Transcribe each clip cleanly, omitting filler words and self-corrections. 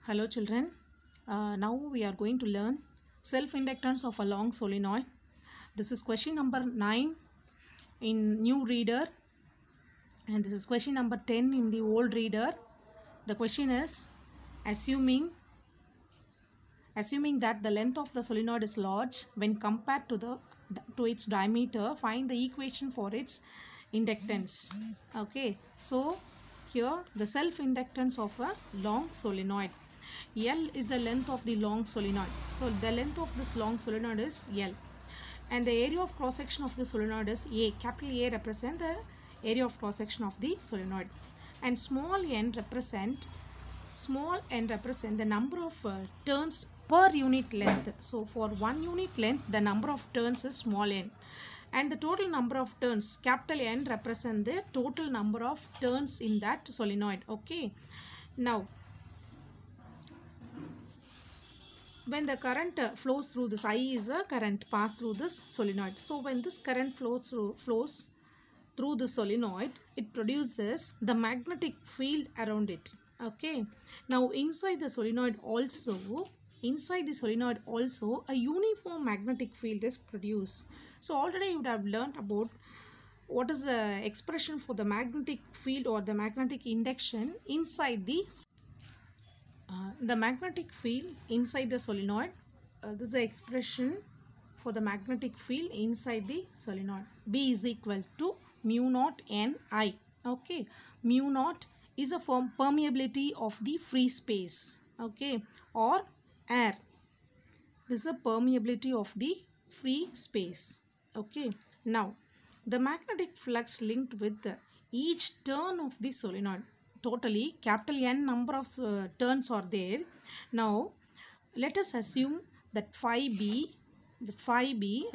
Hello children, now we are going to learn self-inductance of a long solenoid. This is question number 9 in new reader and this is question number 10 in the old reader. The question is assuming that the length of the solenoid is large when compared to its diameter, find the equation for its inductance. Okay, so here the self-inductance of a long solenoid. L is the length of the long solenoid. So the length of this long solenoid is L. And the area of cross section of the solenoid is A. Capital A represent the area of cross section of the solenoid. And small n represent the number of turns per unit length. So for 1 unit length, the number of turns is small n. And the total number of turns, capital N, represent the total number of turns in that solenoid. Okay. Now, when the current flows through this, I is a current pass through this solenoid. So when this current flows through the solenoid, it produces the magnetic field around it. Okay. Now inside the solenoid also a uniform magnetic field is produced. So already you would have learned about what is the expression for the magnetic field or the magnetic induction inside the magnetic field inside the solenoid. This is the expression for the magnetic field inside the solenoid. B is equal to mu naught n I. Okay, mu naught is a permeability of the free space. Okay, or air. This is a permeability of the free space. Okay, now the magnetic flux linked with each turn of the solenoid. Totally capital N number of turns are there. Now let us assume that phi b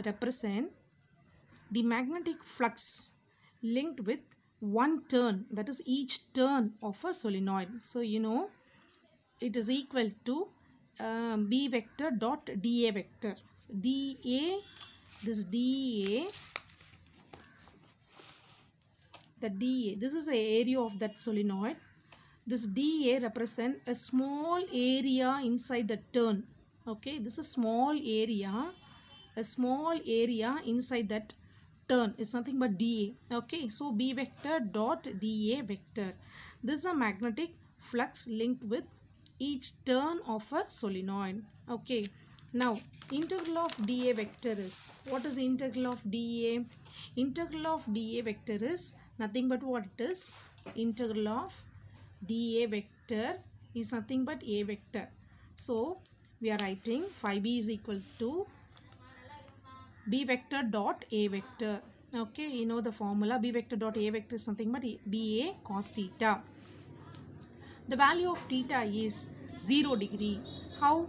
represent the magnetic flux linked with one turn, that is each turn of a solenoid. So you know it is equal to B vector dot dA vector. So dA, this dA, the dA, this is the area of that solenoid. This dA represent a small area inside the turn. Okay, this is small area, a small area inside that turn is nothing but dA. Okay, so B vector dot dA vector. This is a magnetic flux linked with each turn of a solenoid. Okay, now integral of dA vector is, what is the integral of dA? Integral of dA vector is nothing but what it is? Integral of dA vector is nothing but A vector. So we are writing phi b is equal to B vector dot A vector. Okay, you know the formula. B vector dot A vector is nothing but BA cos theta. The value of theta is 0 degree. How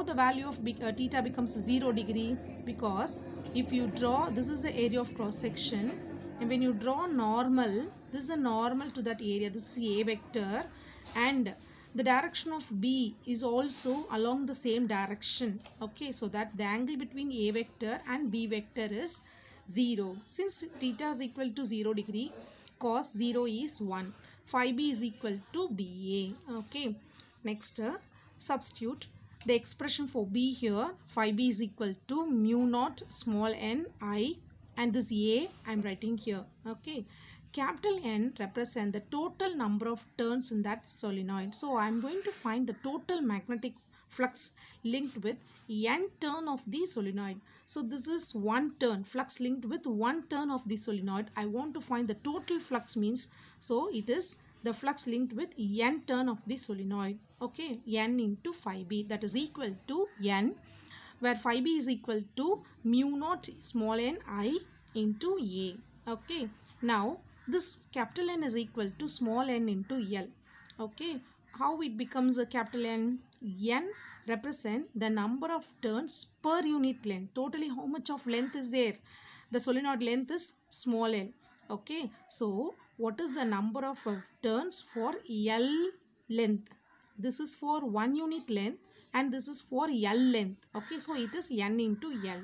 the value of theta becomes 0 degree? Because if you draw, this is the area of cross section, and when you draw normal, this is a normal to that area, this is A vector, and the direction of B is also along the same direction. Okay, so that the angle between A vector and B vector is 0. Since theta is equal to 0 degree, cos 0 is 1. Phi b is equal to BA. Okay, next substitute the expression for B here. Phi b is equal to mu naught small n I, and this A I am writing here. Okay, capital N represent the total number of turns in that solenoid. So I am going to find the total magnetic flux linked with n turn of the solenoid. So this is one turn, flux linked with one turn of the solenoid. I want to find the total flux means, so it is the flux linked with n turn of the solenoid. Okay, n into phi b, that is equal to n, where phi b is equal to mu naught small n I into A. Okay, now this capital N is equal to small n into L. Okay, how it becomes a capital N? N represent the number of turns per unit length. Totally how much of length is there? The solenoid length is small l. Okay, so what is the number of turns for L length? This is for 1 unit length and this is for L length. Okay, so it is N into L.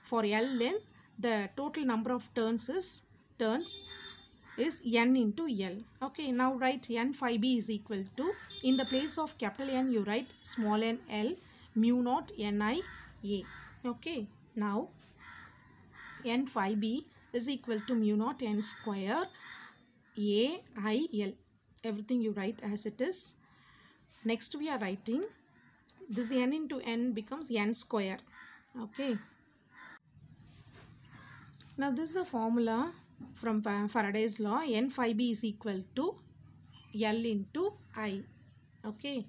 For L length, the total number of turns is is N into L. Okay, now write N phi B is equal to, in the place of capital N you write small n L mu naught Ni A. Okay, now N phi B is equal to mu naught N square A I L. Everything you write as it is. Next we are writing this N into N becomes N square. Okay. Now this is a formula from Faraday's law. N phi B is equal to L into I. Okay.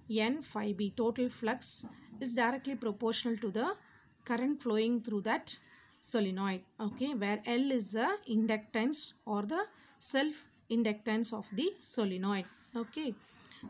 N phi B, total flux, is directly proportional to the current flowing through that solenoid. Okay, where L is the inductance or the self inductance of the solenoid. Okay,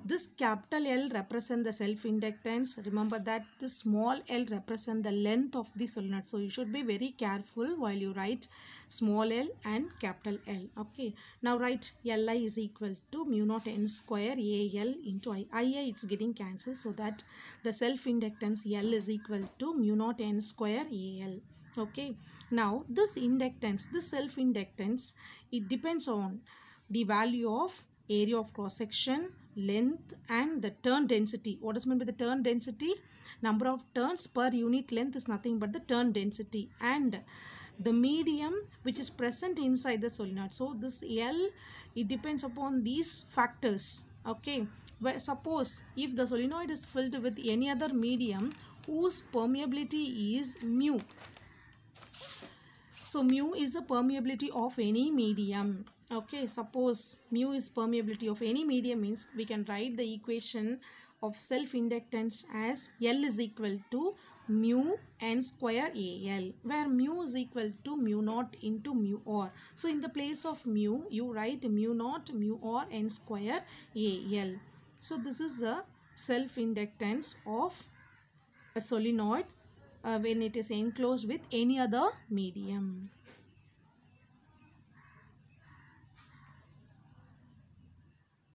this capital L represent the self inductance. Remember that the small l represent the length of the solenoid. So you should be very careful while you write small l and capital L. Okay, now write Li is equal to mu naught N square AL into I. Ia it's getting cancelled, so that the self inductance L is equal to mu naught N square AL. Okay, now this inductance, this self inductance, it depends on the value of area of cross section, length, and the turn density. What is meant by the turn density? Number of turns per unit length is nothing but the turn density, and the medium which is present inside the solenoid. So this L, it depends upon these factors. Okay, where suppose if the solenoid is filled with any other medium whose permeability is mu. So mu is the permeability of any medium. Okay, suppose mu is permeability of any medium means we can write the equation of self-inductance as L is equal to mu N square AL, where mu is equal to mu naught into mu R. So in the place of mu, you write mu naught mu R N square AL. So this is the self-inductance of a solenoid when it is enclosed with any other medium.